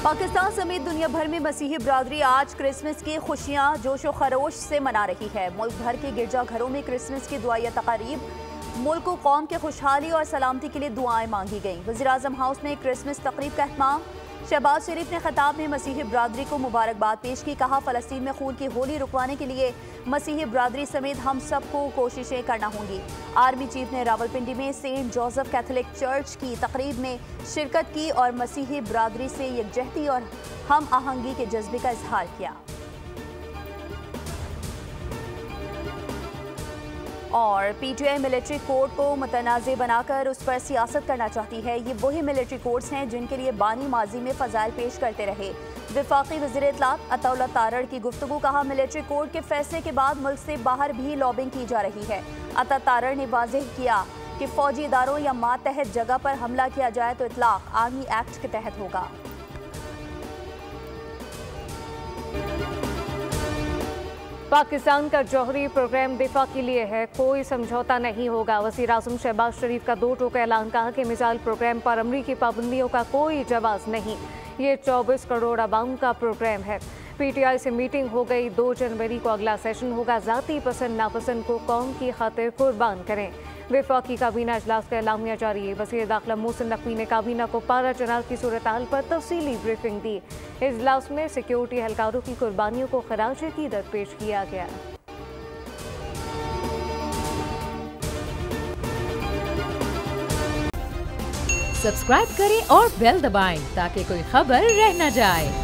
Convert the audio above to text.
पाकिस्तान समेत दुनिया भर में मसीही बरादरी आज क्रिसमस की खुशियां जोशो खरोश से मना रही है। मुल्क भर के गिरजाघरों में क्रिसमस की दुआया तकारीब, मुल्क को कौम के खुशहाली और सलामती के लिए दुआएं मांगी गईं। वज़ीर-ए-आज़म हाउस में क्रिसमस तकरीब का एहतमाम। शहबाज शरीफ ने खिताब में मसीही बरादरी को मुबारकबाद पेश की। कहा, फ़लस्तीन में खून की होली रुकवाने के लिए मसीही बरादरी समेत हम सबको कोशिशें करना होंगी। आर्मी चीफ ने रावलपिंडी में सेंट जोसेफ कैथोलिक चर्च की तकरीब में शिरकत की और मसीही बरादरी से यकजहती और हम आहंगी के जज्बे का इजहार किया। और पीटीआई मिलिट्री कोर्ट को मुतनाज़े बनाकर उस पर सियासत करना चाहती है। ये वही मिलिट्री कोर्ट्स हैं जिनके लिए बानी माजी में फ़ज़ाइल पेश करते रहे। वफाकी वज़ीर इत्तलात अताउल्लाह तारड़ की गुफ्तगू। कहा, मिलिट्री कोर्ट के फैसले के बाद मुल्क से बाहर भी लॉबिंग की जा रही है। अता तारड़ ने वाज़ेह किया कि फ़ौजी इदारों या मातहत जगह पर हमला किया जाए तो इतलाक़ आर्मी एक्ट के तहत होगा। पाकिस्तान का जौहरी प्रोग्राम दिफा के लिए है, कोई समझौता नहीं होगा। वज़ीर-ए-आज़म शहबाज शरीफ का 2 टोका ऐलान। कहा कि मिसाइल प्रोग्राम पर अमरीकी पाबंदियों का कोई जवाब नहीं, ये 24 करोड़ अवाम का प्रोग्राम है। पीटीआई से मीटिंग हो गई, 2 जनवरी को अगला सेशन होगा। ज़ाती पसंद नापसंद को कौम की खातिर कुर्बान करें। वफाकी काबीना अजलास का एलामिया जारी है। वज़ीर दाखिला मोहसिन नकवी ने काबीना को पारा चनाव की सूरत हाल पर तफसीली ब्रीफिंग दी। इजलास में सिक्योरिटी एहलकारों की कुर्बानियों को खराज अकीदत पेश किया गया। सब्सक्राइब करें और बेल दबाएं ताकि कोई खबर रह न जाए।